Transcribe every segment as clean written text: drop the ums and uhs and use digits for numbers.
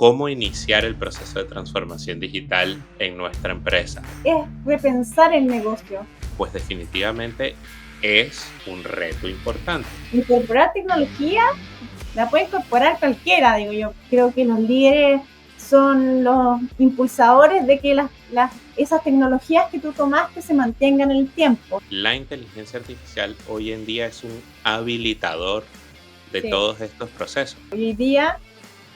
¿Cómo iniciar el proceso de transformación digital en nuestra empresa? Es repensar el negocio. Pues definitivamente es un reto importante. Incorporar tecnología la puede incorporar cualquiera, digo yo. Creo que los líderes son los impulsadores de que esas tecnologías que tú tomaste se mantengan en el tiempo. La inteligencia artificial hoy en día es un habilitador de Sí. todos estos procesos. Hoy día,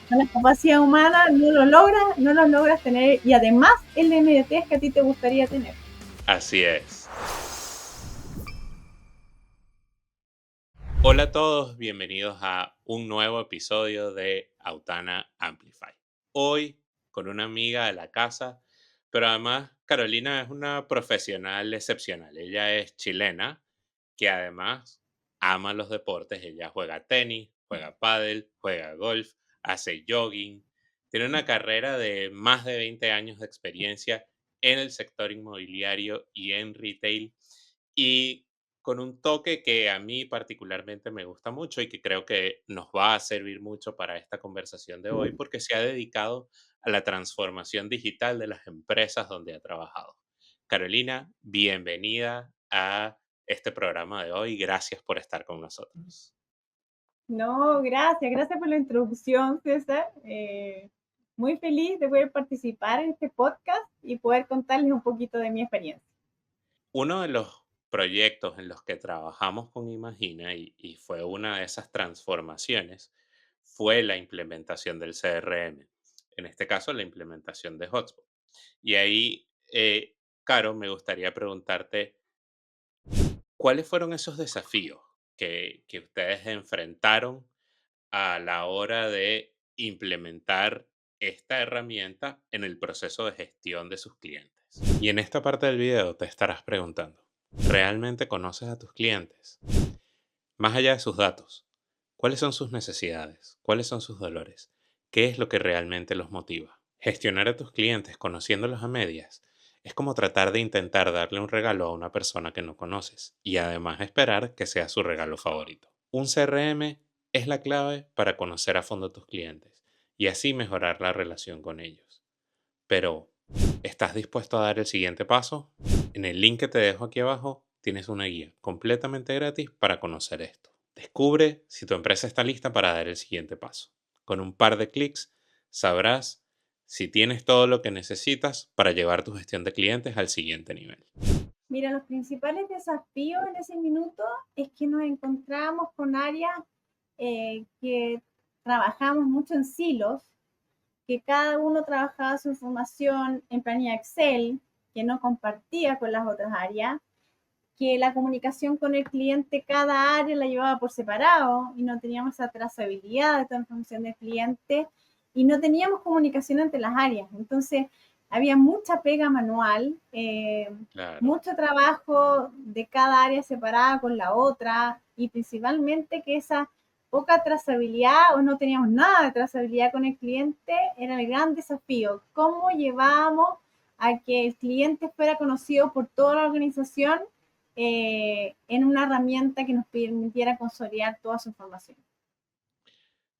con la capacidad humana no lo logras tener, y además el la inmediatez que a ti te gustaría tener. Así es. Hola a todos, bienvenidos a un nuevo episodio de Autana Amplify. Hoy con una amiga de la casa, pero además Carolina es una profesional excepcional. Ella es chilena, que además ama los deportes. Ella juega tenis, juega pádel, juega golf, hace jogging. Tiene una carrera de más de 20 años de experiencia en el sector inmobiliario y en retail. Y con un toque que a mí particularmente me gusta mucho y que creo que nos va a servir mucho para esta conversación de hoy, porque se ha dedicado a la transformación digital de las empresas donde ha trabajado. Carolina, bienvenida a este programa de hoy. Gracias por estar con nosotros. No, gracias por la introducción, César. Muy feliz de poder participar en este podcast y poder contarles un poquito de mi experiencia. Uno de los proyectos en los que trabajamos con Imagina y fue una de esas transformaciones fue la implementación del CRM, en este caso la implementación de Hotspot. Y ahí, Caro, me gustaría preguntarte, ¿cuáles fueron esos desafíos que ustedes enfrentaron a la hora de implementar esta herramienta en el proceso de gestión de sus clientes? Y en esta parte del video te estarás preguntando, ¿realmente conoces a tus clientes? Más allá de sus datos, ¿cuáles son sus necesidades? ¿Cuáles son sus dolores? ¿Qué es lo que realmente los motiva? Gestionar a tus clientes conociéndolos a medias es como tratar de intentar darle un regalo a una persona que no conoces y además esperar que sea su regalo favorito. Un CRM es la clave para conocer a fondo a tus clientes y así mejorar la relación con ellos. Pero, ¿estás dispuesto a dar el siguiente paso? En el link que te dejo aquí abajo tienes una guía completamente gratis para conocer esto. Descubre si tu empresa está lista para dar el siguiente paso. Con un par de clics sabrás si tienes todo lo que necesitas para llevar tu gestión de clientes al siguiente nivel. Mira, los principales desafíos en ese minuto es que nos encontramos con áreas que trabajamos mucho en silos, que cada uno trabajaba su información en planilla Excel, que no compartía con las otras áreas, que la comunicación con el cliente, cada área la llevaba por separado y no teníamos esa trazabilidad de toda la información del cliente y no teníamos comunicación entre las áreas. Entonces, había mucha pega manual, Claro. mucho trabajo de cada área separada con la otra y principalmente que esa poca trazabilidad o no teníamos nada de trazabilidad con el cliente era el gran desafío. ¿Cómo llevábamos a que el cliente fuera conocido por toda la organización en una herramienta que nos permitiera consolidar toda su información?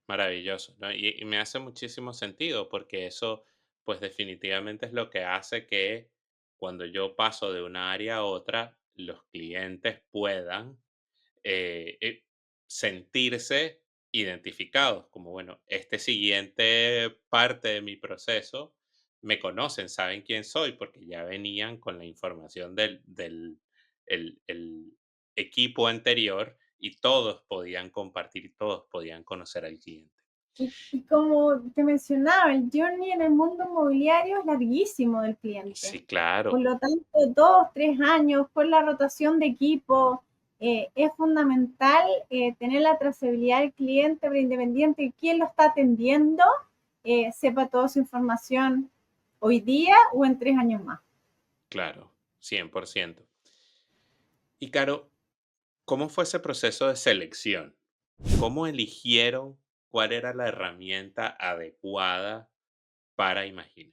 Maravilloso, ¿no? Y me hace muchísimo sentido porque eso, pues definitivamente es lo que hace que cuando yo paso de una área a otra, los clientes puedan eh, eh, sentirse identificados, como, bueno, este siguiente parte de mi proceso me conocen, saben quién soy, porque ya venían con la información del el equipo anterior y todos podían compartir, todos podían conocer al cliente. Y como te mencionaba, el journey en el mundo inmobiliario es larguísimo del cliente. Sí, Por claro, lo tanto, 2, 3 años con la rotación de equipo, es fundamental tener la trazabilidad del cliente, pero independiente de quién lo está atendiendo, sepa toda su información hoy día o en 3 años más. claro, 100%. Y Caro, ¿cómo fue ese proceso de selección? ¿Cómo eligieron cuál era la herramienta adecuada para Imagina?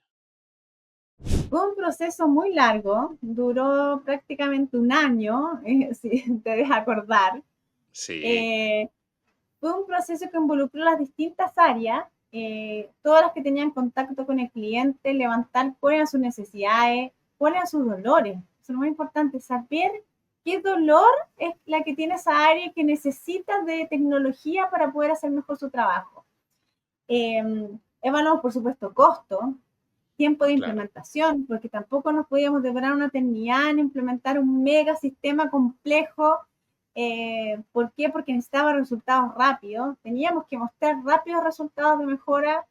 Fue un proceso muy largo, duró prácticamente un año, si te debes acordar. Sí, Eh, Fue un proceso que involucró las distintas áreas. todas las que tenían contacto con el cliente, levantar cuáles eran sus necesidades, cuáles eran sus dolores. Eso es lo más importante, saber qué dolor es la que tiene esa área que necesita de tecnología para poder hacer mejor su trabajo. Evaluamos, por supuesto, costo, tiempo de Claro, implementación, porque tampoco nos podíamos demorar una eternidad en implementar un mega sistema complejo. ¿Por qué? Porque necesitaba resultados rápidos. Teníamos que mostrar rápidos resultados de mejora.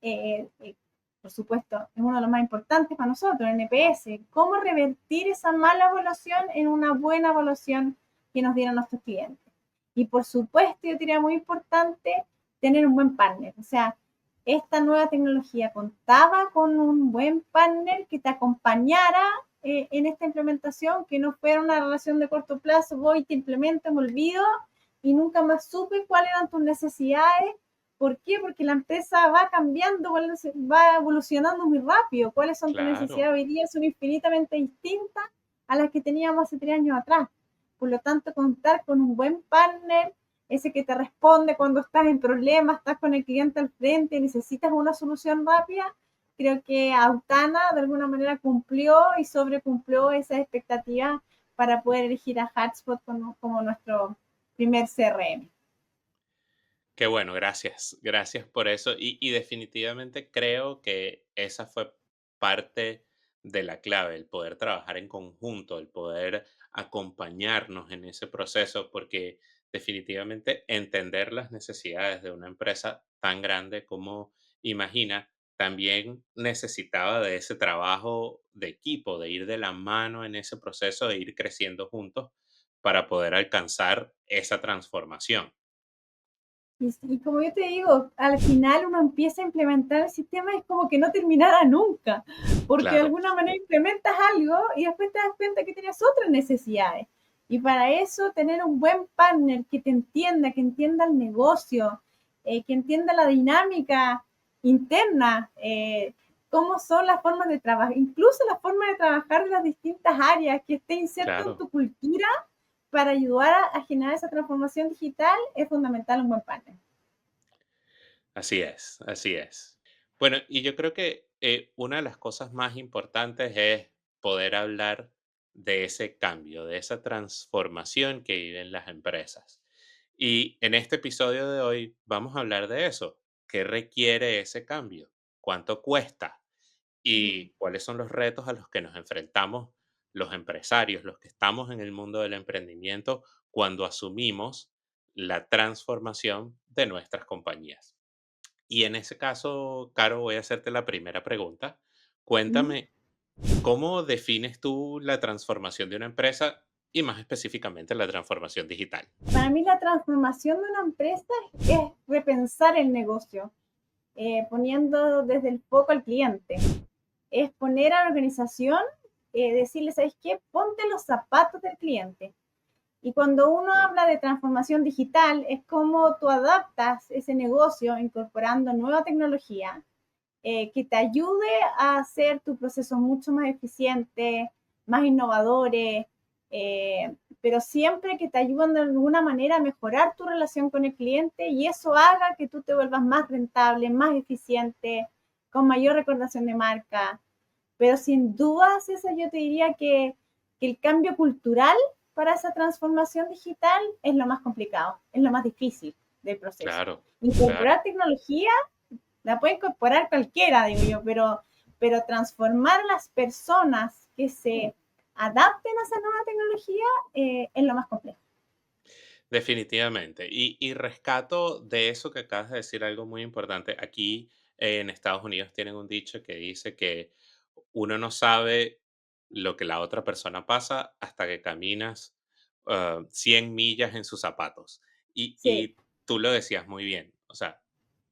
eh, eh, por supuesto, es uno de los más importantes para nosotros, el NPS. ¿Cómo revertir esa mala evaluación en una buena evaluación que nos dieran nuestros clientes? Y por supuesto, yo diría muy importante tener un buen partner. O sea, esta nueva tecnología contaba con un buen partner que te acompañara en esta implementación, que no fuera una relación de corto plazo, voy, te implemento, me olvido y nunca más supe cuáles eran tus necesidades. ¿Por qué? Porque la empresa va cambiando, va evolucionando muy rápido. ¿Cuáles son tus claro. necesidades hoy día? Son infinitamente distintas a las que teníamos hace 3 años atrás. Por lo tanto, contar con un buen partner, ese que te responde cuando estás en problemas, estás con el cliente al frente, necesitas una solución rápida, creo que Autana de alguna manera cumplió y sobrecumplió esas expectativas para poder elegir a HubSpot como nuestro primer CRM. Qué bueno, gracias. Gracias por eso. Y definitivamente creo que esa fue parte de la clave, el poder trabajar en conjunto, el poder acompañarnos en ese proceso, porque definitivamente entender las necesidades de una empresa tan grande como Imagina también necesitaba de ese trabajo de equipo, de ir de la mano en ese proceso, de ir creciendo juntos para poder alcanzar esa transformación. Y como yo te digo, al final uno empieza a implementar el sistema y es como que no terminara nunca, porque de Claro, alguna manera implementas algo y después te das cuenta que tienes otras necesidades. Y para eso tener un buen partner que entienda el negocio, que entienda la dinámica interna, cómo son las formas de trabajar, incluso la forma de trabajar de las distintas áreas, que esté inserto en claro. tu cultura para ayudar a generar esa transformación digital, es fundamental un buen partner. Así es, así es. Bueno, y yo creo que una de las cosas más importantes es poder hablar de ese cambio, de esa transformación que viven las empresas. Y en este episodio de hoy vamos a hablar de eso. ¿Qué requiere ese cambio? ¿Cuánto cuesta? ¿Y cuáles son los retos a los que nos enfrentamos los empresarios, los que estamos en el mundo del emprendimiento, cuando asumimos la transformación de nuestras compañías? Y en ese caso, Caro, voy a hacerte la primera pregunta. Mm. Cuéntame, ¿cómo defines tú la transformación de una empresa y más específicamente la transformación digital? Para mí la transformación de una empresa es repensar el negocio, poniendo desde el foco al cliente. Es poner a la organización, decirle, ¿sabes qué? Ponte los zapatos del cliente. Y cuando uno habla de transformación digital, es como tú adaptas ese negocio incorporando nueva tecnología que te ayude a hacer tu proceso mucho más eficiente, más innovadores, pero siempre que te ayuden de alguna manera a mejorar tu relación con el cliente y eso haga que tú te vuelvas más rentable, más eficiente, con mayor recordación de marca. Pero sin dudas, eso yo te diría que el cambio cultural para esa transformación digital es lo más complicado, es lo más difícil del proceso. Claro, claro. Incorporar tecnología la puede incorporar cualquiera, digo yo, pero transformar las personas que se adapten a esa nueva tecnología es lo más complejo. Definitivamente. Y rescato de eso que acabas de decir algo muy importante. Aquí en Estados Unidos tienen un dicho que dice que uno no sabe lo que la otra persona pasa hasta que caminas 100 millas en sus zapatos. Sí, Y tú lo decías muy bien. O sea,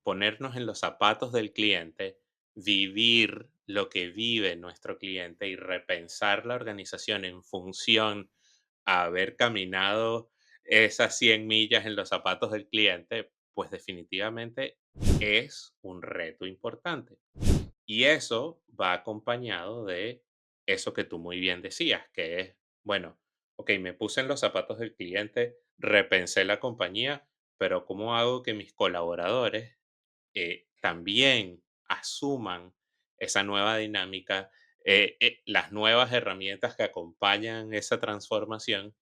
ponernos en los zapatos del cliente, vivir lo que vive nuestro cliente y repensar la organización en función a haber caminado esas 100 millas en los zapatos del cliente, pues definitivamente es un reto importante. Y eso va acompañado de eso que tú muy bien decías, que es, bueno, ok, me puse en los zapatos del cliente, repensé la compañía, pero ¿cómo hago que mis colaboradores también asuman esa nueva dinámica, las nuevas herramientas que acompañan esa transformación.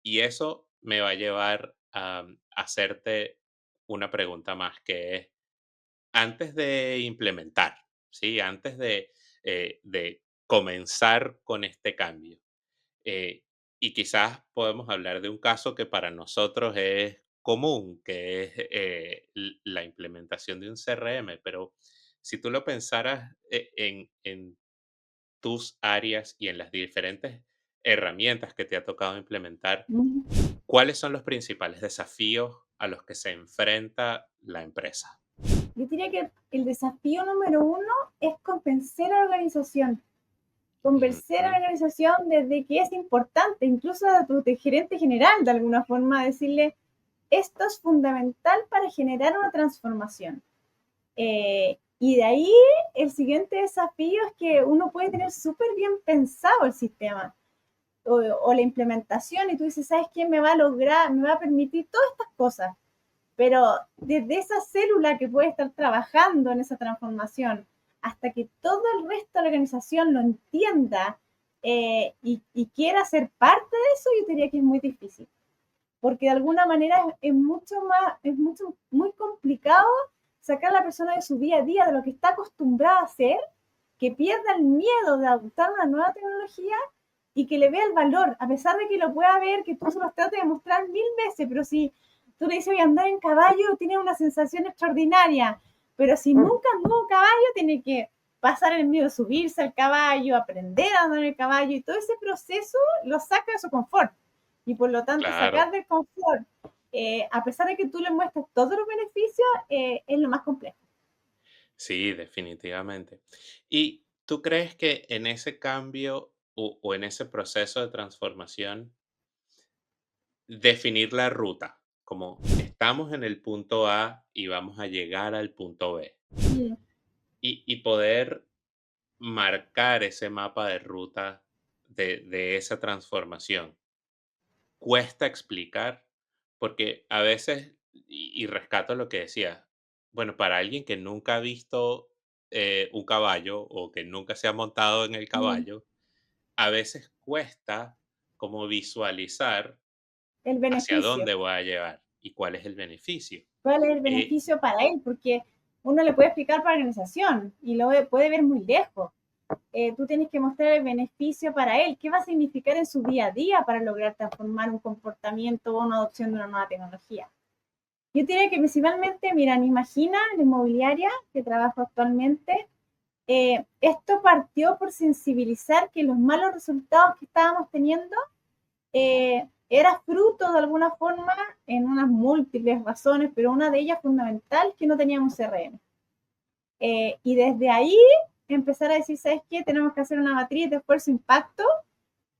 Y eso me va a llevar a hacerte una pregunta más, que es, antes de implementar, ¿sí? Antes de comenzar con este cambio, eh, y quizás podemos hablar de un caso que para nosotros es común, que es la implementación de un CRM, pero si tú lo pensaras en tus áreas y en las diferentes herramientas que te ha tocado implementar, Ujú. ¿cuáles son los principales desafíos a los que se enfrenta la empresa? Yo diría que el desafío número uno es convencer a la organización. Convencer a Ujú, la organización desde que es importante, incluso a tu gerente general, de alguna forma, decirle, esto es fundamental para generar una transformación. Y de ahí el siguiente desafío es que uno puede tener súper bien pensado el sistema o la implementación y tú dices, ¿sabes qué? Me va a lograr, me va a permitir todas estas cosas. Pero desde esa célula que puede estar trabajando en esa transformación hasta que todo el resto de la organización lo entienda y quiera ser parte de eso, yo diría que es muy difícil. Porque de alguna manera es mucho más, es mucho, muy complicado sacar a la persona de su día a día, de lo que está acostumbrada a hacer, que pierda el miedo de adoptar una nueva tecnología y que le vea el valor, a pesar de que lo pueda ver, que tú se los trates de mostrar mil veces, pero si tú le dices, voy a andar en caballo, tiene una sensación extraordinaria, pero si nunca anduvo en caballo, tiene que pasar el miedo de subirse al caballo, aprender a andar en el caballo, y todo ese proceso lo saca de su confort. Y por lo tanto, claro, sacar del confort, a pesar de que tú le muestres todos los beneficios, es lo más complejo. sí, definitivamente. ¿Y tú crees que en ese cambio o en ese proceso de transformación, definir la ruta, como estamos en el punto A y vamos a llegar al punto B, Mm, y poder marcar ese mapa de ruta de esa transformación? Cuesta explicar, porque a veces, y rescato lo que decía, bueno, para alguien que nunca ha visto un caballo o que nunca se ha montado en el mm. caballo, a veces cuesta como visualizar El hacia beneficio. dónde voy a llevar y cuál es el beneficio. ¿Cuál es el Eh, beneficio para él? Porque uno le puede explicar para la organización y lo puede ver muy lejos. Tú tienes que mostrar el beneficio para él, qué va a significar en su día a día para lograr transformar un comportamiento o una adopción de una nueva tecnología. Yo diría que principalmente, mira, Imagina, la inmobiliaria que trabajo actualmente, esto partió por sensibilizar que los malos resultados que estábamos teniendo era fruto de alguna forma en unas múltiples razones, pero una de ellas fundamental, que no teníamos CRM. Y desde ahí empezar a decir, ¿sabes qué? Tenemos que hacer una matriz de esfuerzo-impacto.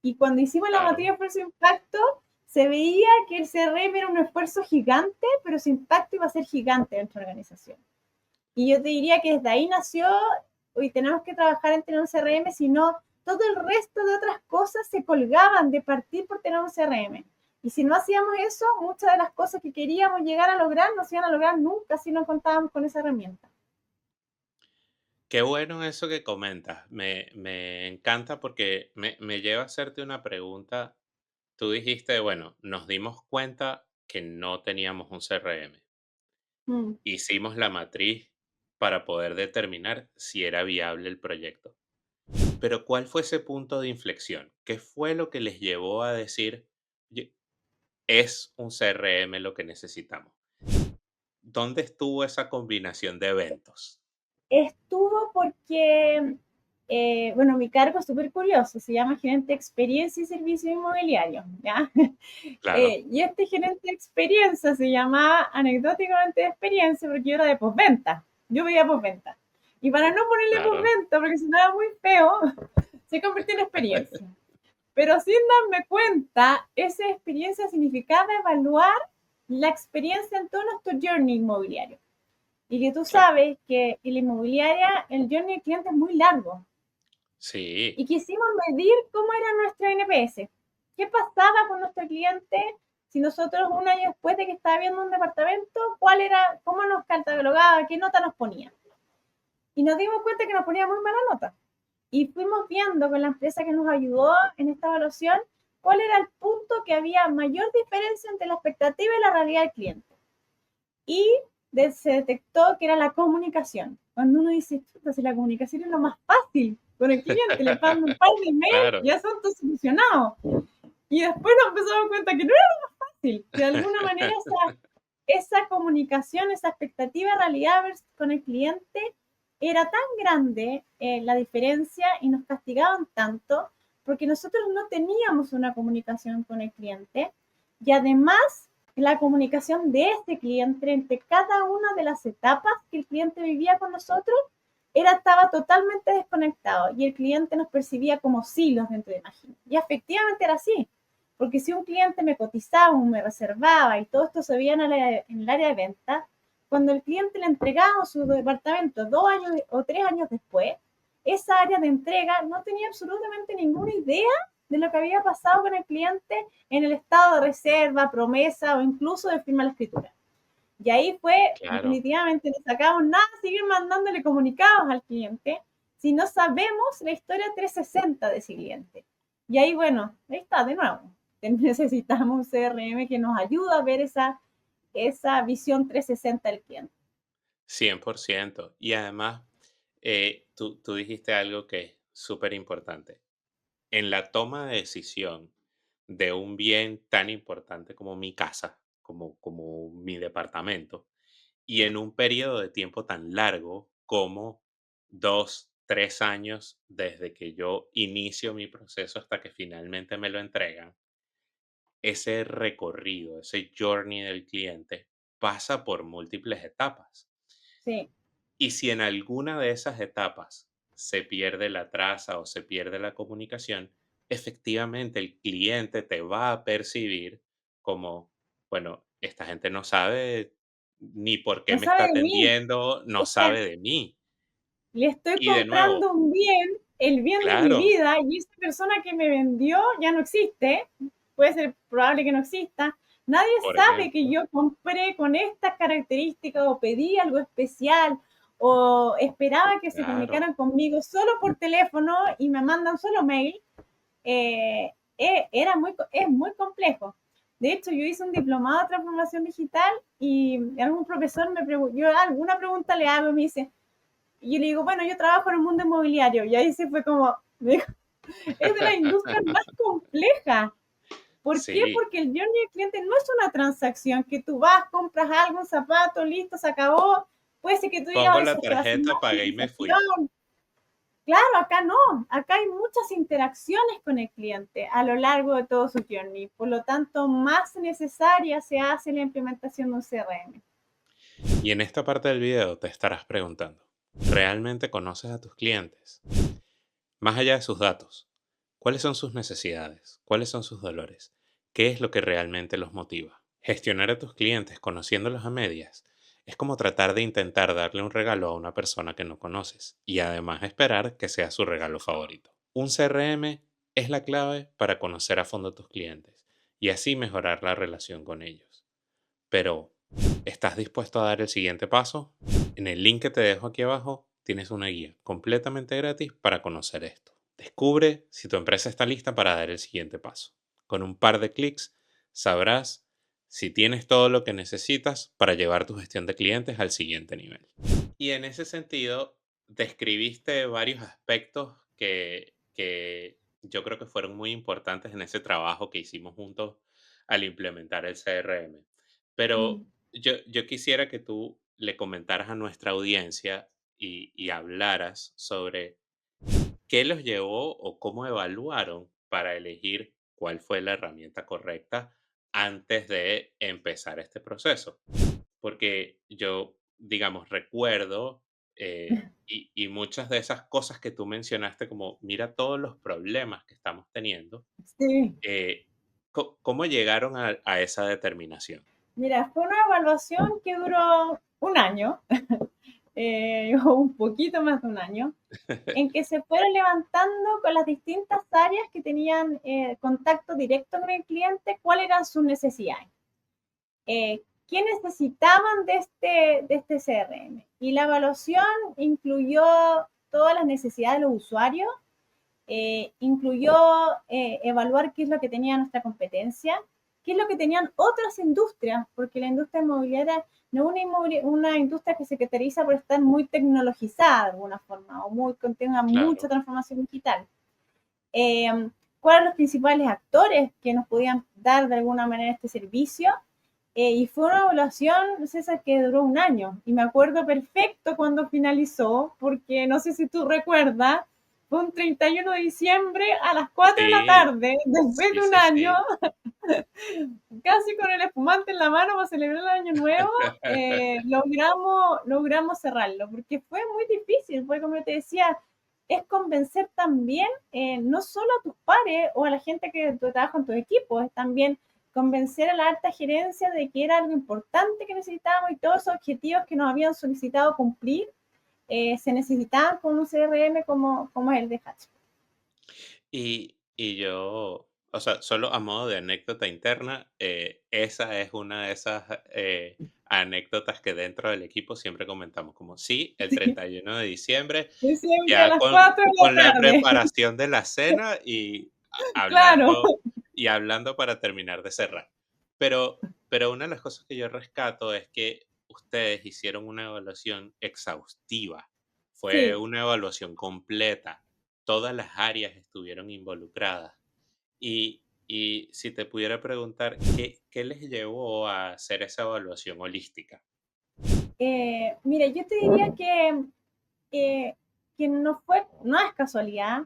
Y cuando hicimos la matriz claro, de esfuerzo-impacto, se veía que el CRM era un esfuerzo gigante, pero su impacto iba a ser gigante dentro de la organización. Y yo te diría que desde ahí nació, hoy tenemos que trabajar en tener un CRM, sino todo el resto de otras cosas se colgaban de partir por tener un CRM. Y si no hacíamos eso, muchas de las cosas que queríamos llegar a lograr no se iban a lograr nunca si no contábamos con esa herramienta. qué bueno eso que comentas. Me encanta porque me lleva a hacerte una pregunta. Tú dijiste, bueno, nos dimos cuenta que no teníamos un CRM. Mm. Hicimos la matriz para poder determinar si era viable el proyecto. Pero ¿cuál fue ese punto de inflexión? ¿Qué fue lo que les llevó a decir, "Oye, es un CRM lo que necesitamos"? ¿Dónde estuvo esa combinación de eventos? Estuvo porque, bueno, mi cargo es súper curioso, se llama gerente de experiencia y servicios inmobiliarios, ¿ya? Claro, Y este gerente de experiencia se llamaba anecdóticamente de experiencia porque yo era de postventa, yo veía postventa. Y para no ponerle claro. postventa, porque sonaba muy feo, se convirtió en experiencia. Pero sin darme cuenta, esa experiencia significaba evaluar la experiencia en todo nuestro journey inmobiliario. Y que tú Claro. sabes que en la inmobiliaria el journey del cliente es muy largo. Sí, Y quisimos medir cómo era nuestro NPS. ¿Qué pasaba con nuestro cliente si nosotros un año después de que estaba viendo un departamento, cuál era, cómo nos catalogaba, qué nota nos ponía. Y nos dimos cuenta que nos ponía muy mala nota. Y fuimos viendo con la empresa que nos ayudó en esta evaluación cuál era el punto que había mayor diferencia entre la expectativa y la realidad del cliente. Y se detectó que era la comunicación. Cuando uno dice, si la comunicación es lo más fácil con el cliente, le mando un par de emails, Claro, ya son todos solucionados. Y después nos empezamos a dar cuenta que no era lo más fácil. De alguna manera esa comunicación, esa expectativa de realidad con el cliente era tan grande la diferencia y nos castigaban tanto porque nosotros no teníamos una comunicación con el cliente y además la comunicación de este cliente entre cada una de las etapas que el cliente vivía con nosotros estaba totalmente desconectado y el cliente nos percibía como silos dentro de Imagina. Y efectivamente era así, porque si un cliente me cotizaba o me reservaba y todo esto se veía en el área de venta, cuando el cliente le entregaba su departamento 2 años o 3 años después, esa área de entrega no tenía absolutamente ninguna idea de lo que había pasado con el cliente en el estado de reserva, promesa o incluso de firma de la escritura. Y ahí fue, claro, definitivamente, no sacamos nada seguir mandándole comunicados al cliente si no sabemos la historia 360 de ese cliente. Y ahí, bueno, ahí está, de nuevo. Necesitamos un CRM que nos ayude a ver esa visión 360 del cliente. 100%. Y además, tú dijiste algo que es súper importante. En la toma de decisión de un bien tan importante como mi casa, como mi departamento, y en un periodo de tiempo tan largo como 2, 3 años desde que yo inicio mi proceso hasta que finalmente me lo entregan, ese recorrido, ese journey del cliente pasa por múltiples etapas. Sí, Y si en alguna de esas etapas se pierde la traza o se pierde la comunicación, efectivamente el cliente te va a percibir como, bueno, esta gente no sabe ni por qué no me sabe está de mí. atendiendo, no Es que sabe de mí. le estoy Y de nuevo, comprando un bien, el bien de mi claro, vida, y esa persona que me vendió ya no existe, puede ser probable que no exista. Nadie por sabe que ejemplo, yo compré con estas características o pedí algo especial o esperaba que se claro, comunicaran conmigo solo por teléfono y me mandan solo mail. Es muy complejo. De hecho, yo hice un diplomado de transformación digital y algún profesor me preguntó, yo alguna pregunta le hago y me dice, y yo le digo, bueno, yo trabajo en el mundo inmobiliario. Y ahí se fue como, me dijo, es de las industrias más complejas. ¿Por qué? sí, Porque el journey del cliente no es una transacción que tú vas, compras algo, un zapato, listo, se acabó. Puede ser que tú digas, pongo oh, la eso es que va a ser más tarjeta, pagué y me fui. civilización. Claro, acá no. Acá hay muchas interacciones con el cliente a lo largo de todo su journey. Por lo tanto, más necesaria se hace la implementación de un CRM. Y en esta parte del video te estarás preguntando, ¿realmente conoces a tus clientes? Más allá de sus datos, ¿cuáles son sus necesidades? ¿Cuáles son sus dolores? ¿Qué es lo que realmente los motiva? Gestionar a tus clientes conociéndolos a medias es como tratar de intentar darle un regalo a una persona que no conoces y además esperar que sea su regalo favorito. Un CRM es la clave para conocer a fondo a tus clientes y así mejorar la relación con ellos. Pero, ¿estás dispuesto a dar el siguiente paso? En el link que te dejo aquí abajo tienes una guía completamente gratis para conocer esto. Descubre si tu empresa está lista para dar el siguiente paso. Con un par de clics sabrás si tienes todo lo que necesitas para llevar tu gestión de clientes al siguiente nivel. Y en ese sentido, describiste varios aspectos que yo creo que fueron muy importantes en ese trabajo que hicimos juntos al implementar el CRM. Mm. Pero yo quisiera que tú le comentaras a nuestra audiencia y hablaras sobre qué los llevó o cómo evaluaron para elegir cuál fue la herramienta correcta antes de empezar este proceso. Porque yo, digamos, recuerdo y muchas de esas cosas que tú mencionaste, como mira todos los problemas que estamos teniendo, Sí. ¿cómo llegaron a esa determinación? Mira, fue una evaluación que duró un año. o un poquito más de un año, en que se fueron levantando con las distintas áreas que tenían contacto directo con el cliente, cuáles eran sus necesidades. ¿Qué necesitaban de este CRM? Y la evaluación incluyó todas las necesidades de los usuarios, incluyó evaluar qué es lo que tenía nuestra competencia, qué es lo que tenían otras industrias, porque la industria inmobiliaria no es una industria que se caracteriza por estar muy tecnologizada de alguna forma o muy contenga mucha Claro. transformación digital. ¿Cuáles eran los principales actores que nos podían dar de alguna manera este servicio? Y fue una evaluación, César, que duró un año. Y me acuerdo perfecto cuando finalizó, porque no sé si tú recuerdas, fue un 31 de diciembre a las 4 de la Sí, tarde, después sí, de un sí, año, sí. casi con el espumante en la mano para celebrar el año nuevo, logramos cerrarlo, porque fue muy difícil, fue como te decía, es convencer también no solo a tus pares o a la gente que trabaja en tu equipo, es también convencer a la alta gerencia de que era algo importante que necesitábamos y todos esos objetivos que nos habían solicitado cumplir se necesitaban con un CRM como el de Hatch. Y yo, o sea, solo a modo de anécdota interna, esa es una de esas anécdotas que dentro del equipo siempre comentamos, como sí, el Sí. 31 de diciembre, Diciembre a ya las 4 de con la la tarde. preparación de la cena y Claro. hablando para terminar de cerrar. Pero una de las cosas que yo rescato es que ustedes hicieron una evaluación exhaustiva, fue Sí, una evaluación completa, todas las áreas estuvieron involucradas. Y si te pudiera preguntar, ¿qué les llevó a hacer esa evaluación holística? mira, yo te diría eh, que no es casualidad,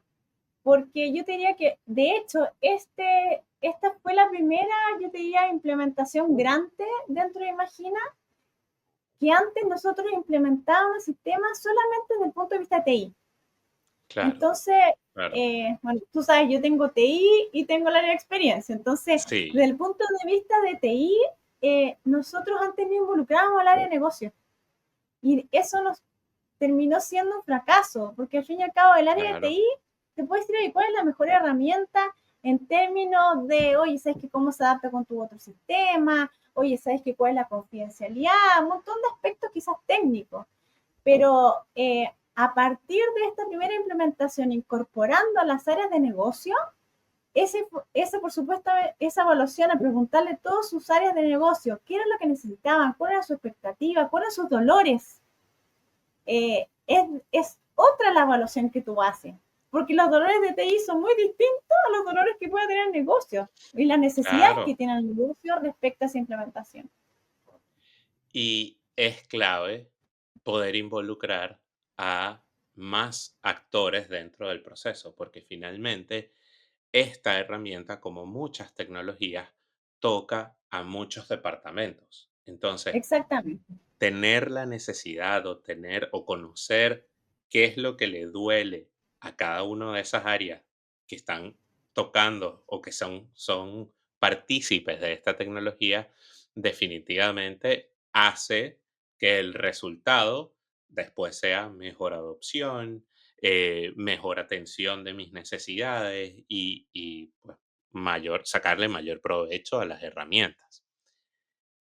porque yo te diría que, de hecho, esta fue la primera, yo te diría, implementación grande dentro de Imagina, que antes nosotros implementábamos sistemas solamente desde el punto de vista de TI. Claro, Entonces, claro. bueno, tú sabes, yo tengo TI y tengo el área de experiencia. Entonces, desde Sí, el punto de vista de TI, nosotros antes no involucrábamos al área de negocio. Y eso nos terminó siendo un fracaso, porque al fin y al cabo el área de claro, TI te puede decir, oye, ¿cuál es la mejor herramienta en términos de, oye, ¿sabes que cómo se adapta con tu otro sistema? Oye, ¿sabes que cuál es la confidencialidad? Un montón de aspectos quizás técnicos. Pero a partir de esta primera implementación, incorporando a las áreas de negocio, por supuesto, esa evaluación a preguntarle a todas sus áreas de negocio qué era lo que necesitaban, cuál era su expectativa, cuáles eran sus dolores, es otra la evaluación que tú haces, porque los dolores de TI son muy distintos a los dolores que puede tener el negocio y las necesidades que claro. tiene el negocio respecto a esa implementación. Y es clave poder involucrar a más actores dentro del proceso, porque finalmente esta herramienta, como muchas tecnologías, toca a muchos departamentos. Entonces, Exactamente. tener la necesidad o tener o conocer qué es lo que le duele a cada una de esas áreas que están tocando o que son partícipes de esta tecnología, definitivamente hace que el resultado después sea mejor adopción, mejor atención de mis necesidades y pues, sacarle mayor provecho a las herramientas.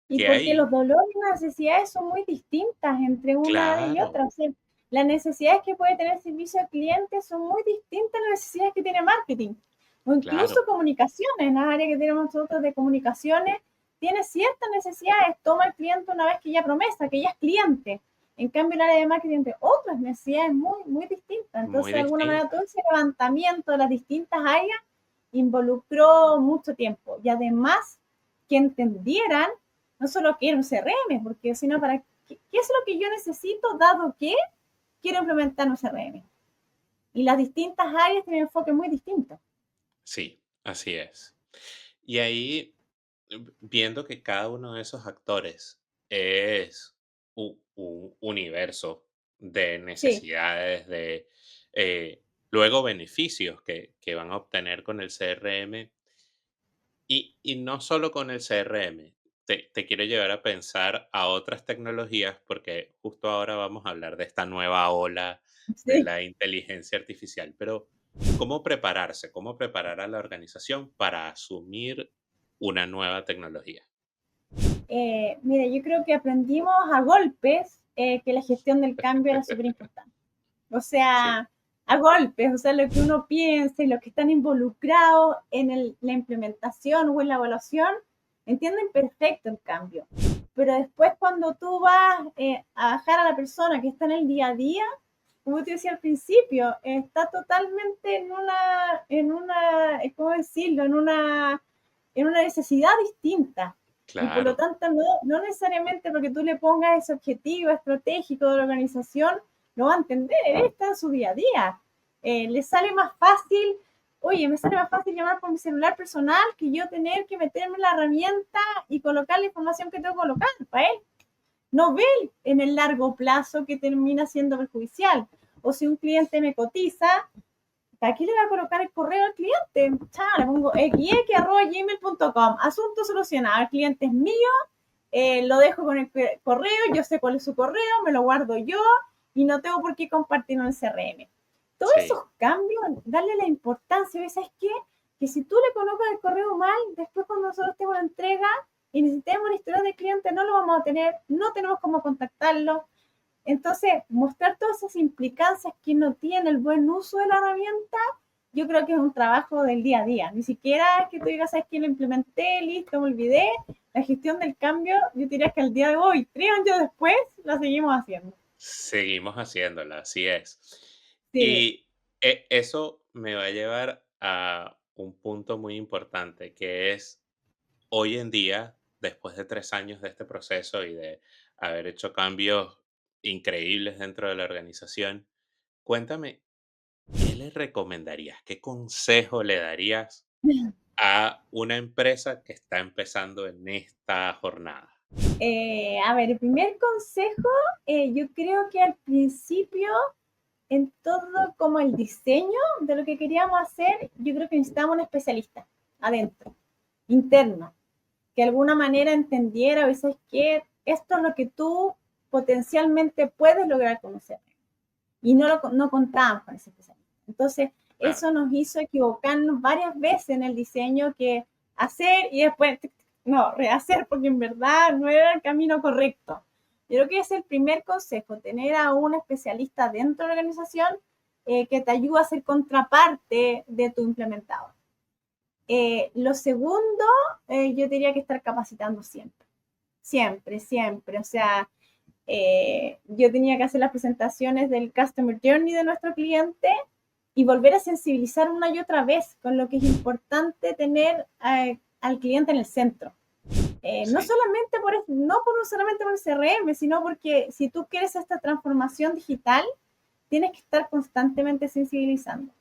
Y Que porque ahí, los dolores y las necesidades son muy distintas entre una área y claro, otra. O sea, las necesidades que puede tener servicio al cliente son muy distintas a las necesidades que tiene marketing. O incluso claro. comunicaciones, la área que tenemos nosotros de comunicaciones tiene ciertas necesidades. Toma el cliente una vez que ya promesa, que ya es cliente. En cambio, el área de marketing tiene otras necesidades muy distintas. Muy Entonces, de alguna manera, todo distinta. ese levantamiento de las distintas áreas involucró mucho tiempo. Y además, que entendieran no solo quiero un CRM, porque sino para qué es lo que yo necesito dado que quiero implementar un CRM. Y las distintas áreas tienen enfoques muy distintos. Sí, así es. Y ahí, viendo que cada uno de esos actores es un universo de Sí, necesidades, de luego beneficios que van a obtener con el CRM y no solo con el CRM. te quiero llevar a pensar a otras tecnologías, porque justo ahora vamos a hablar de esta nueva ola de Sí. la inteligencia artificial, pero ¿cómo prepararse? ¿Cómo preparar a la organización para asumir una nueva tecnología? Mira, yo creo que aprendimos a golpes que la gestión del cambio era súper importante. O Sí, sea, a golpes, o sea, lo que uno piensa y los que están involucrados en la implementación o en la evaluación entienden perfecto el cambio. Pero después cuando tú vas a bajar a la persona que está en el día a día, como te decía al principio, está totalmente ¿cómo decirlo? En una necesidad distinta. Y por lo claro. tanto, no necesariamente porque tú le pongas ese objetivo estratégico de la organización, lo va a entender, él está en su día a día. Le sale más fácil, oye, me sale más fácil llamar por mi celular personal que yo tener que meterme en la herramienta y colocar la información que tengo que colocar para él. No ve en el largo plazo que termina siendo perjudicial. O si un cliente me cotiza, aquí le voy a colocar el correo al cliente. Chao, le pongo xx@gmail.com. Asunto solucionado. El cliente es mío, lo dejo con el correo, yo sé cuál es su correo, me lo guardo yo y no tengo por qué compartirlo en el CRM. Todos Sí, esos cambios, darle la importancia, ¿sabes qué? Que si tú le colocas el correo mal, después cuando nosotros tenemos la entrega y necesitemos la historia del cliente, no lo vamos a tener, no tenemos cómo contactarlo. Entonces, mostrar todas esas implicancias que no tiene el buen uso de la herramienta, yo creo que es un trabajo del día a día. Ni siquiera es que tú digas, ¿sabes qué? Lo implementé, listo, me olvidé. La gestión del cambio, yo diría que al día de hoy, 3 años después, la seguimos haciendo. seguimos haciéndola, así es. Sí. Y eso me va a llevar a un punto muy importante, que es hoy en día, después de 3 años de este proceso y de haber hecho cambios increíbles dentro de la organización, cuéntame, ¿qué le recomendarías? ¿Qué consejo le darías a una empresa que está empezando en esta jornada? A ver, el primer consejo, yo creo que al principio, en todo como el diseño de lo que queríamos hacer, yo creo que necesitamos un especialista adentro, interno, que de alguna manera entendiera a veces que esto es lo que tú potencialmente puedes lograr conocer. Y no contábamos con ese especialista. Entonces, Claro, eso nos hizo equivocarnos varias veces en el diseño que hacer y después, no, rehacer, porque en verdad no era el camino correcto. Yo creo que es el primer consejo, tener a un especialista dentro de la organización que te ayude a ser contraparte de tu implementador. Lo segundo, yo diría que estar capacitando siempre, siempre, siempre. O sea, yo tenía que hacer las presentaciones del Customer Journey de nuestro cliente y volver a sensibilizar una y otra vez con lo que es importante tener al cliente en el centro. No sí, solamente no solamente por el CRM, sino porque si tú quieres esta transformación digital, tienes que estar constantemente sensibilizando,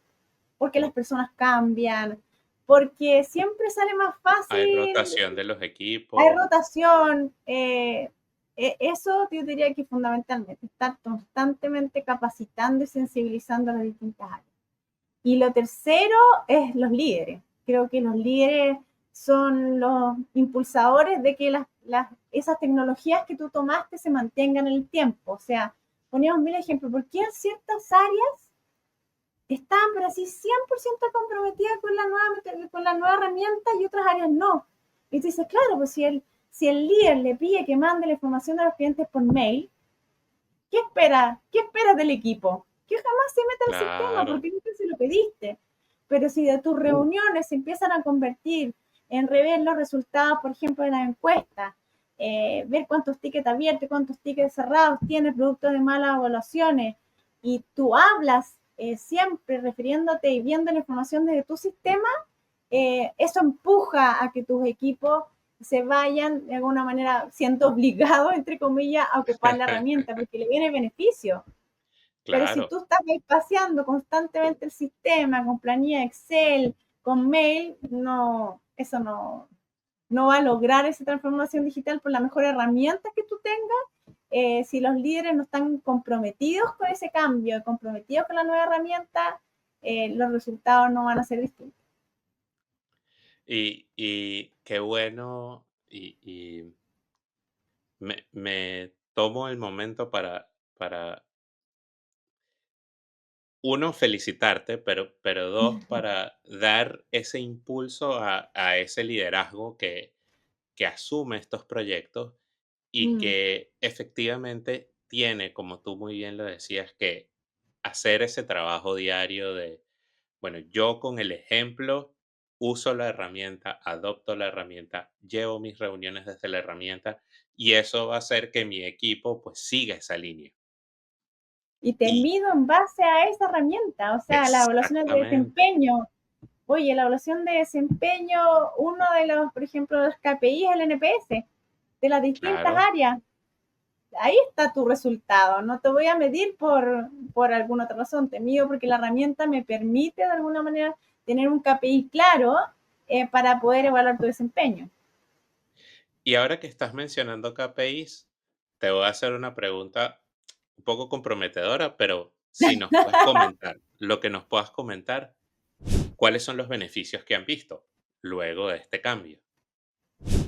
porque las personas cambian, porque siempre sale más hay fácil, rotación de los hay equipos. rotación. Eso yo diría que fundamentalmente, estar constantemente capacitando y sensibilizando a las distintas áreas. Y lo tercero es los líderes. Creo que los líderes son los impulsadores de que esas tecnologías que tú tomaste se mantengan en el tiempo. O sea, poníamos mil ejemplos. ¿Por qué en ciertas áreas están, pero así 100% comprometidas con la nueva herramienta y otras áreas no? Y tú dices, claro, pues si el líder le pide que mande la información a los clientes por mail, ¿qué espera? ¿Qué esperas del equipo? Que jamás se meta al sistema Claro, porque nunca se lo pediste. Pero si de tus reuniones se empiezan a convertir en rever los resultados, por ejemplo, de las encuestas, ver cuántos tickets abiertos, cuántos tickets cerrados tiene producto de malas evaluaciones, y tú hablas siempre refiriéndote y viendo la información desde tu sistema, eso empuja a que tus equipos se vayan de alguna manera siendo obligados, entre comillas, a ocupar la herramienta, porque le viene beneficio. Pero si claro. tú estás paseando constantemente el sistema con planilla Excel, con mail, no, eso no va a lograr esa transformación digital por la mejor herramienta que tú tengas. Si los líderes no están comprometidos con ese cambio, comprometidos con la nueva herramienta, los resultados no van a ser distintos. Y qué bueno, y me tomo el momento para uno, felicitarte, pero dos, para dar ese impulso a ese liderazgo que asume estos proyectos y Mm, que efectivamente tiene, como tú muy bien lo decías, que hacer ese trabajo diario de, bueno, yo con el ejemplo uso la herramienta, adopto la herramienta, llevo mis reuniones desde la herramienta y eso va a hacer que mi equipo pues siga esa línea. y te Y mido en base a esa herramienta, o sea, las evaluaciones de exactamente, desempeño. Oye, la evaluación de desempeño, uno de los, por ejemplo, los KPI es el NPS de las distintas claro. áreas. Ahí está tu resultado. No te voy a medir por alguna otra razón. Te mido porque la herramienta me permite de alguna manera tener un KPI claro para poder evaluar tu desempeño. Y ahora que estás mencionando KPIs, te voy a hacer una pregunta un poco comprometedora, pero si nos puedes comentar, lo que nos puedas comentar, ¿cuáles son los beneficios que han visto luego de este cambio?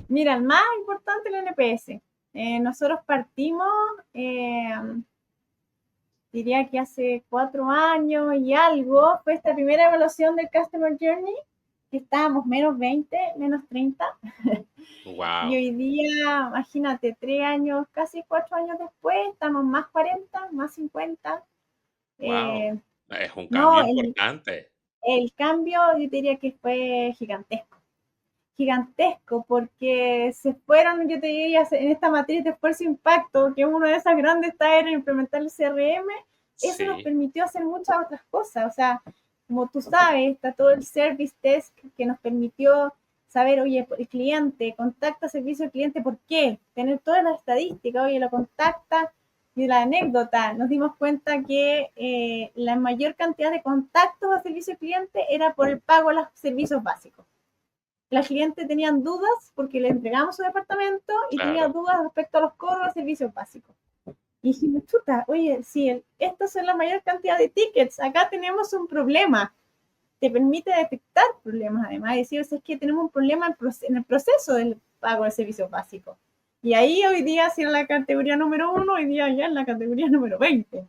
Mira, el más importante es el NPS. Nosotros partimos, diría que hace 4 años y algo, fue esta primera evaluación del Customer Journey, que estábamos menos 20, menos 30. Y Wow, hoy día, imagínate, 3 años, casi 4 años después, estamos más 40, más 50. wow, Eh, es un cambio no, importante. el cambio yo diría que fue gigantesco. Gigantesco, porque se fueron, yo te diría, en esta matriz de esfuerzo-impacto, que uno de esas grandes tareas era implementar el CRM, eso nos Sí, permitió hacer muchas otras cosas. O sea, como tú sabes, está todo el Service Desk que nos permitió saber, oye, el cliente contacta servicio al cliente, ¿por qué? Tener todas las estadísticas, oye, lo contacta. Y la anécdota, nos dimos cuenta que la mayor cantidad de contactos a servicio al cliente era por el pago de los servicios básicos. Las clientes tenían dudas porque le entregamos su departamento y tenía claro. dudas respecto a los cobros de servicios básicos. Y dijimos, chuta, oye, si estas son la mayor cantidad de tickets, acá tenemos un problema. Te permite detectar problemas, además, y decir, es que tenemos un problema en el proceso del pago de servicios básicos. Y ahí hoy día, si era la categoría número 1, hoy día ya en la categoría número 20.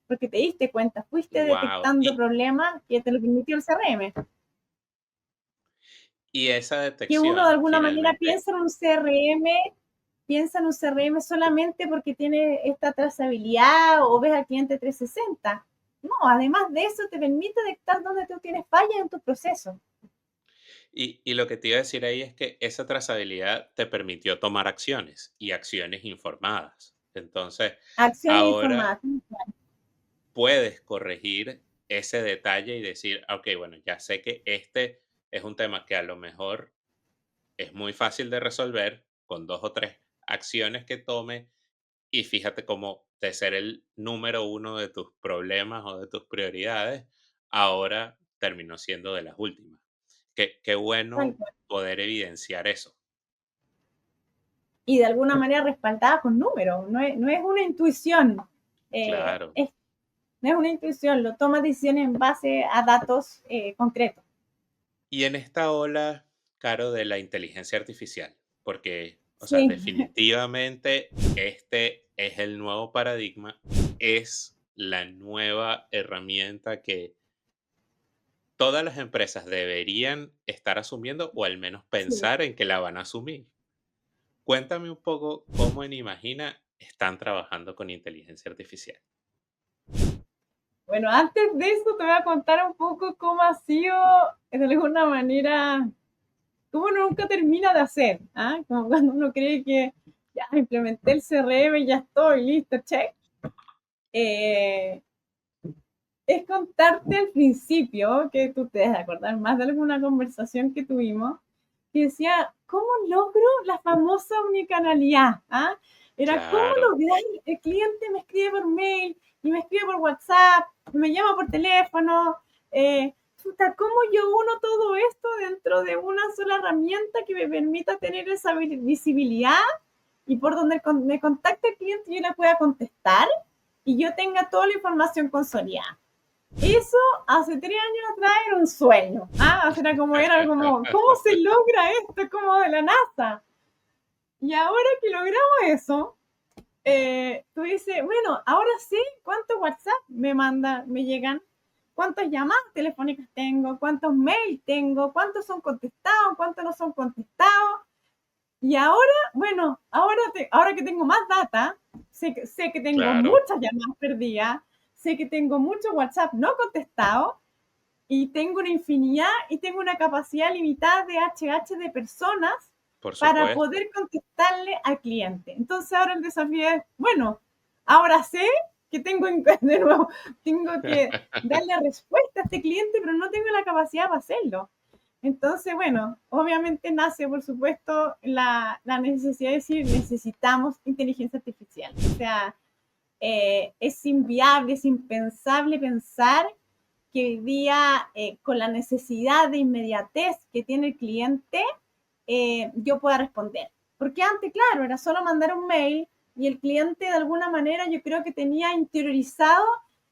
Porque te diste cuenta, fuiste Wow. detectando problemas que te lo permitió el CRM. Y esa Que uno de detección alguna manera finalmente, piensa en un CRM solamente porque tiene esta trazabilidad o ves al cliente 360. No, además de eso te permite detectar dónde tú tienes fallas en tu proceso. y lo que te iba a decir ahí es que esa trazabilidad te permitió tomar acciones y acciones informadas. Entonces, Acciones ahora informadas. puedes corregir ese detalle y decir, ok, bueno, ya sé que este es un tema que a lo mejor es muy fácil de resolver con dos o tres acciones que tome y fíjate cómo de ser el número uno de tus problemas o de tus prioridades, ahora terminó siendo de las últimas. Qué Tal bueno cual. poder evidenciar eso. Y de alguna manera respaldada con números. No es una intuición. Claro. No es una intuición, lo tomas decisiones en base a datos concretos. Y en esta ola, Caro, de la inteligencia artificial, porque, o sea, Sí, definitivamente este es el nuevo paradigma, es la nueva herramienta que todas las empresas deberían estar asumiendo o al menos sí. pensar en que la van a asumir. Cuéntame un poco cómo en Imagina están trabajando con inteligencia artificial. Bueno, antes de eso te voy a contar un poco cómo ha sido, de alguna manera, cómo uno nunca termina de hacer. ¿Ah? Como cuando uno cree que ya implementé el CRM y ya estoy listo, check. Eh, es contarte al principio, que tú te debes acordar más de alguna conversación que tuvimos, que decía, ¿cómo logro la famosa omnicanalidad? ¿Ah? Era, ¿cómo Claro, lograr? El cliente me escribe por mail, y me escribe por WhatsApp, me llama por teléfono. ¿Cómo yo uno todo esto dentro de una sola herramienta que me permita tener esa visibilidad y por donde me contacte el cliente yo le pueda contestar y yo tenga toda la información consolidada? Eso hace 3 años atrás era un sueño. Era como, ¿cómo se logra esto? Es como de la NASA. Y ahora que logramos eso, tú dices, bueno, ahora sé cuántos WhatsApp me llegan, cuántas llamadas telefónicas tengo, cuántos mails tengo, cuántos son contestados, cuántos no son contestados. Y ahora, bueno, ahora que tengo más data, sé que tengo Claro, muchas llamadas perdidas, sé que tengo muchos WhatsApp no contestados y tengo una infinidad y tengo una capacidad limitada de HH de personas por para supuesto. poder contestarle al cliente. Entonces ahora el desafío es, bueno, ahora sé que tengo, de nuevo, tengo que darle respuesta a este cliente, pero no tengo la capacidad para hacerlo. Entonces, bueno, obviamente nace, por supuesto, la necesidad de decir, necesitamos inteligencia artificial. O sea, es inviable, es impensable pensar que hoy día, con la necesidad de inmediatez que tiene el cliente, yo pueda responder. Porque antes, claro, era solo mandar un mail y el cliente de alguna manera yo creo que tenía interiorizado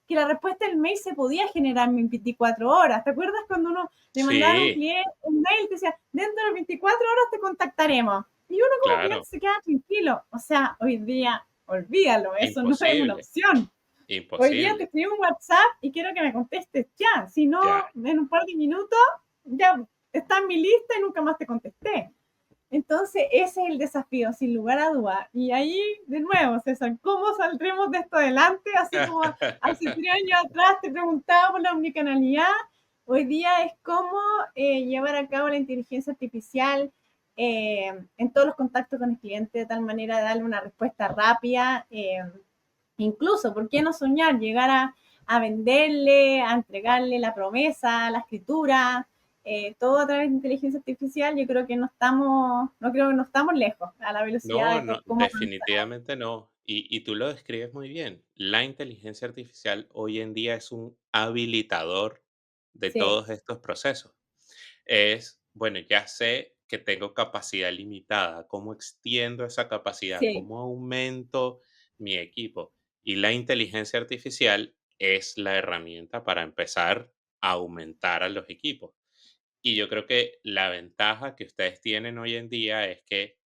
que la respuesta del mail se podía generar en 24 horas. ¿Te acuerdas cuando uno le mandaba a un Sí, cliente un mail que decía, dentro de 24 horas te contactaremos? Y uno como cliente claro, se queda tranquilo. O sea, hoy día, olvídalo, eso no es una imposible, opción. Hoy día te imposible. escribo un WhatsApp y quiero que me contestes ya. Si no, Ya, en un par de minutos ya está en mi lista y nunca más te contesté. Entonces, ese es el desafío, sin lugar a duda. Y ahí, de nuevo, César, ¿cómo saldremos de esto adelante? Así como hace 3 años atrás te preguntaba por la omnicanalidad, hoy día es cómo llevar a cabo la inteligencia artificial en todos los contactos con el cliente, de tal manera de darle una respuesta rápida. Incluso, ¿por qué no soñar? Llegar a venderle, a entregarle la promesa, la escritura, todo a través de inteligencia artificial. Yo creo que no creo que no estamos lejos a la velocidad no, de no, cómo avanzar. definitivamente no. Y tú lo describes muy bien. La inteligencia artificial hoy en día es un habilitador de Sí, todos estos procesos. Es, bueno, ya sé que tengo capacidad limitada, ¿cómo extiendo esa capacidad? sí, ¿Cómo aumento mi equipo? Y la inteligencia artificial es la herramienta para empezar a aumentar a los equipos. Y yo creo que la ventaja que ustedes tienen hoy en día es que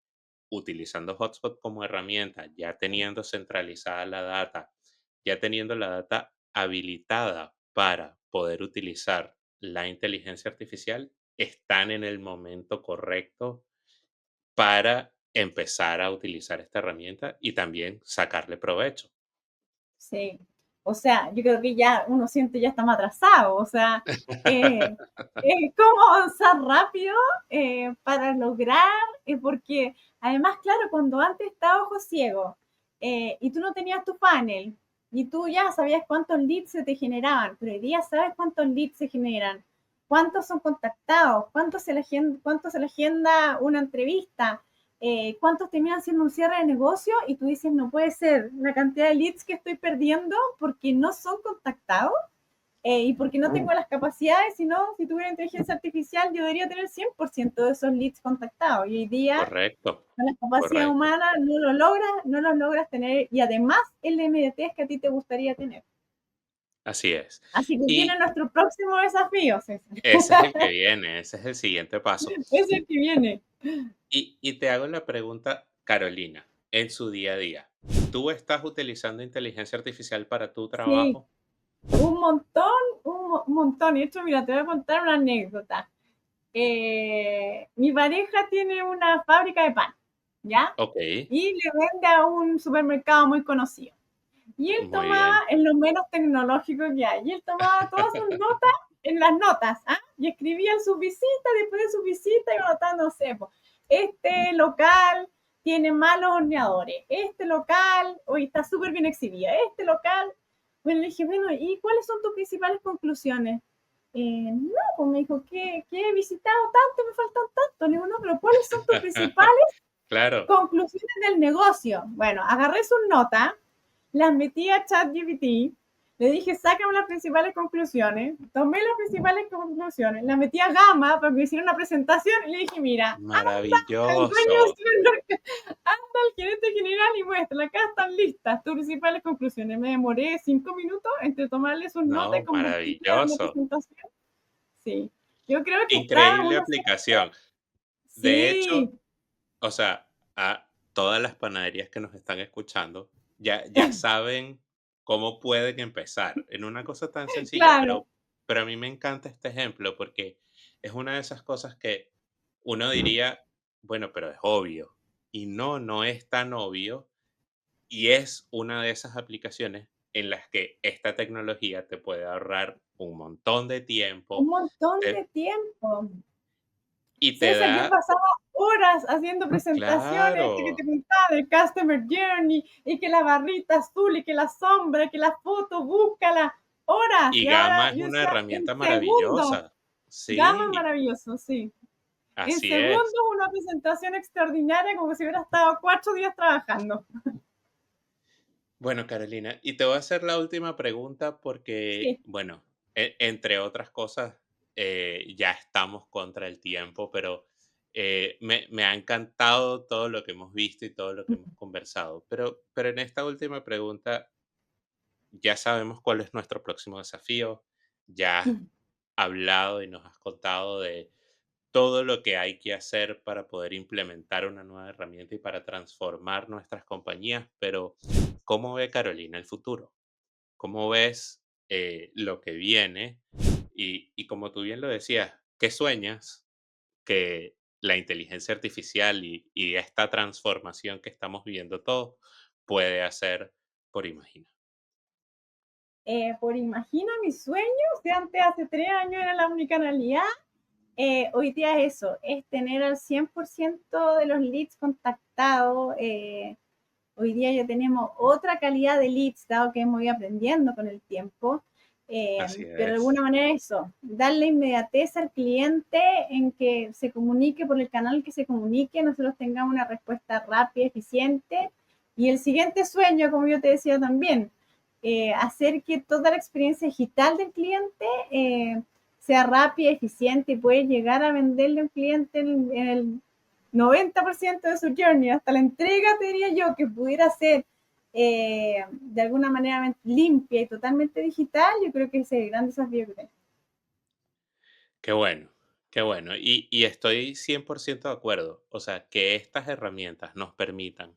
utilizando Hotspot como herramienta, ya teniendo centralizada la data, ya teniendo la data habilitada para poder utilizar la inteligencia artificial, están en el momento correcto para empezar a utilizar esta herramienta y también sacarle provecho. sí. O sea, yo creo que ya uno siente ya estamos atrasados. O sea, eh, cómo avanzar rápido para lograr, porque además, claro, cuando antes estaba ojo ciego y tú no tenías tu panel y tú ya sabías cuántos leads se te generaban, pero hoy día sabes cuántos leads se generan, cuántos son contactados, cuánto se le agenda una entrevista, cuántos terminan siendo un cierre de negocio y tú dices, no puede ser la cantidad de leads que estoy perdiendo porque no son contactados y porque no tengo las capacidades, sino si tuviera inteligencia artificial yo debería tener 100% de esos leads contactados y hoy día Correcto, con la capacidad correcto. humana no los logras tener y además el inmediatez que a ti te gustaría tener. Así es. Así que viene Y nuestro próximo desafío, César. ese es el que viene, ese es el siguiente paso. Es el que viene. Y te hago la pregunta, Carolina, en su día a día, ¿tú estás utilizando inteligencia artificial para tu Sí, trabajo? un montón. Y esto, mira, te voy a contar una anécdota. Mi pareja tiene una fábrica de pan, ¿ya? Ok, Y le vende a un supermercado muy conocido. Y él muy tomaba bien. en lo menos tecnológico que hay. Y él tomaba todas sus notas en las notas, ¿ah? Y escribía en sus visitas, después de sus visitas iba anotando, no sé, pues, este local tiene malos horneadores, este local, hoy está súper bien exhibido, este local. Bueno, le dije, bueno, ¿y cuáles son tus principales conclusiones? No, pues me dijo que he visitado tanto, me faltan tanto. Le digo, no, pero ¿cuáles son tus principales Claro, conclusiones del negocio? Bueno, agarré sus notas, las metí a ChatGPT, le dije, sácame las principales conclusiones, tomé las principales conclusiones, las metí a Gama para que me hiciera una presentación y le dije, mira, el dueño maravilloso. del anda al gerente general y muestra, acá están listas tus principales conclusiones. Me demoré 5 minutos entre tomarle sus notas y No, convertirla en una maravilloso. presentación. Sí, yo creo que cada Increíble uno aplicación. De hecho, sí, o sea, todas las panaderías que nos están escuchando ya saben cómo pueden empezar en una cosa tan sencilla, Claro, pero a mí me encanta este ejemplo porque es una de esas cosas que uno diría, bueno, pero es obvio. Y no, no es tan obvio. Y es una de esas aplicaciones en las que esta tecnología te puede ahorrar un montón de un tiempo montón de te- tiempo. y te César, yo da, pasaba horas haciendo presentaciones, este que te claro, contaba del Customer Journey, y que la barrita azul, y que la sombra, y que la foto, búscala, horas. y Y ahora Gama es yo una decía, en herramienta segundos, maravillosa. Gama es Sí, maravilloso, sí. En así segundos es. una presentación extraordinaria como si hubiera estado 4 días trabajando. Bueno, Carolina, y te voy a hacer la última pregunta Sí. porque, bueno, entre otras cosas, ya estamos contra el tiempo, pero me ha encantado todo lo que hemos visto y todo lo que hemos conversado. Pero en esta última pregunta, ya sabemos cuál es nuestro próximo desafío, ya has hablado y nos has contado de todo lo que hay que hacer para poder implementar una nueva herramienta y para transformar nuestras compañías, pero ¿cómo ve Carolina el futuro? ¿Cómo ves lo que viene? Y como tú bien lo decías, ¿qué sueñas que la inteligencia artificial y esta transformación que estamos viviendo todos puede hacer por Imagina? Por imagina mis sueños, de antes, hace 3 años era la única realidad. Hoy día es eso, es tener al 100% de los leads contactados. Hoy día ya tenemos otra calidad de leads, dado que hemos ido aprendiendo con el tiempo. Así Pero de es. alguna manera eso, darle inmediatez al cliente en que se comunique por el canal que se comunique, nosotros tengamos una respuesta rápida, eficiente. Y el siguiente sueño, como yo te decía también, hacer que toda la experiencia digital del cliente sea rápida, eficiente y puede llegar a venderle a un cliente en el 90% de su journey, hasta la entrega, te diría yo, que pudiera ser de alguna manera limpia y totalmente digital, yo creo que ese es el gran desafío que tenemos. Qué bueno, qué bueno. Y estoy 100% de acuerdo. O sea, que estas herramientas nos permitan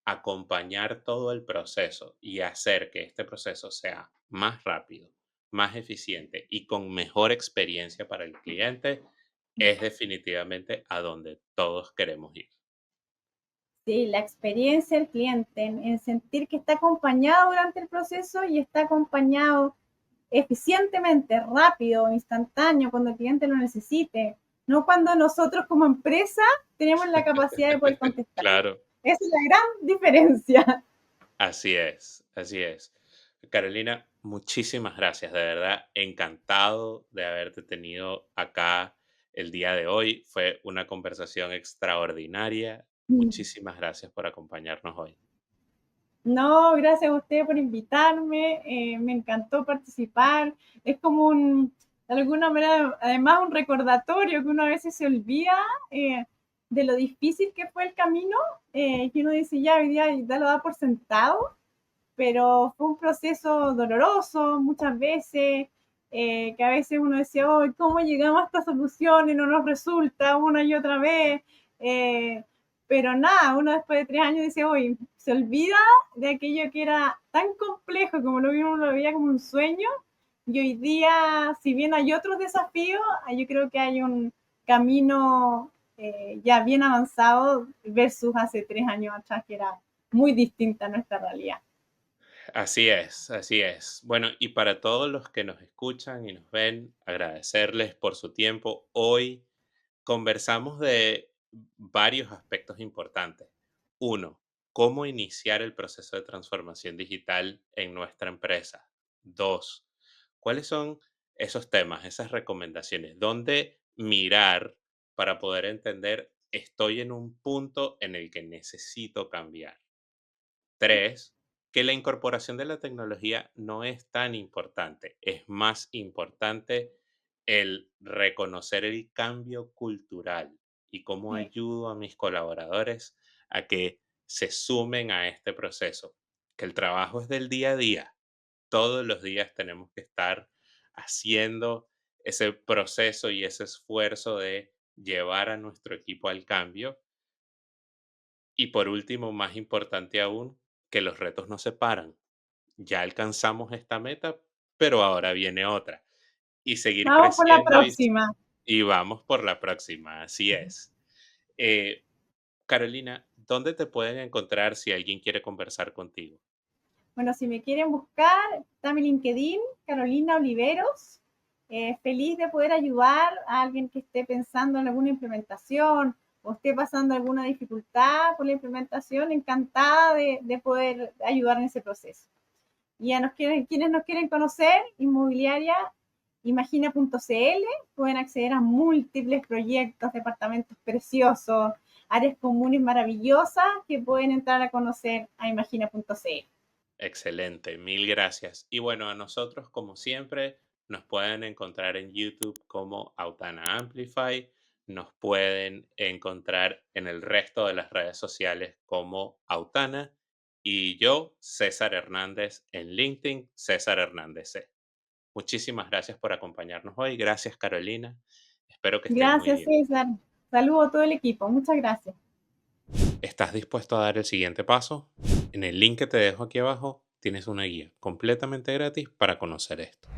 acompañar todo el proceso y hacer que este proceso sea más rápido, más eficiente y con mejor experiencia para el cliente es definitivamente a donde todos queremos ir. Sí, la experiencia del cliente, en sentir que está acompañado durante el proceso y está acompañado eficientemente, rápido, instantáneo, cuando el cliente lo necesite, no cuando nosotros como empresa tenemos la capacidad de poder contestarle. Claro, Esa es la gran diferencia. así es, así es. Carolina, muchísimas gracias, de verdad, encantado de haberte tenido acá el día de hoy. Fue una conversación extraordinaria. Muchísimas gracias por acompañarnos hoy. No, gracias a usted por invitarme, me encantó participar. Es como de alguna manera, además un recordatorio que uno a veces se olvida de lo difícil que fue el camino, que uno dice ya hoy día ya lo da por sentado, pero fue un proceso doloroso muchas veces, que a veces uno decía, oh, ¿cómo llegamos a esta solución y no nos resulta una y otra vez? Eh, pero nada, uno después de 3 años dice, hoy se olvida de aquello que era tan complejo como lo que uno lo veía como un sueño, y hoy día, si bien hay otros desafíos, yo creo que hay un camino ya bien avanzado versus hace 3 años atrás, que era muy distinta a nuestra realidad. Así es, así es. Bueno, y para todos los que nos escuchan y nos ven, agradecerles por su tiempo. Hoy conversamos de varios aspectos importantes. Uno, cómo iniciar el proceso de transformación digital en nuestra empresa. Dos, cuáles son esos temas, esas recomendaciones, dónde mirar para poder entender estoy en un punto en el que necesito cambiar. Tres, que la incorporación de la tecnología no es tan importante, es más importante el reconocer el cambio cultural y cómo Sí. ayudo a mis colaboradores a que se sumen a este proceso, que el trabajo es del día a día. Todos los días tenemos que estar haciendo ese proceso y ese esfuerzo de llevar a nuestro equipo al cambio Y por último, más importante aún, que los retos no se paran. Ya alcanzamos esta meta, pero ahora viene otra. Y seguir Vamos por la creciendo próxima. y vamos por la próxima, así es. Eh, Carolina, ¿dónde te pueden encontrar si alguien quiere conversar contigo? Bueno, si me quieren buscar, está mi LinkedIn, Carolina Oliveros. Feliz de poder ayudar a alguien que esté pensando en alguna implementación o esté pasando alguna dificultad por la implementación. Encantada de poder ayudar en ese proceso. Y a quienes nos quieren conocer, inmobiliaria imagina.cl, pueden acceder a múltiples proyectos, departamentos preciosos, áreas comunes maravillosas que pueden entrar a conocer a imagina.cl. Excelente, mil gracias. Y bueno, a nosotros, como siempre, nos pueden encontrar en YouTube como Autana Amplify, nos pueden encontrar en el resto de las redes sociales como Autana y yo, César Hernández, en LinkedIn, César Hernández C. Muchísimas gracias por acompañarnos hoy. Gracias, Carolina. Espero que estés muy Gracias, bien. César. Saludo a todo el equipo. Muchas gracias. ¿Estás dispuesto a dar el siguiente paso? En el link que te dejo aquí abajo tienes una guía completamente gratis para conocer esto.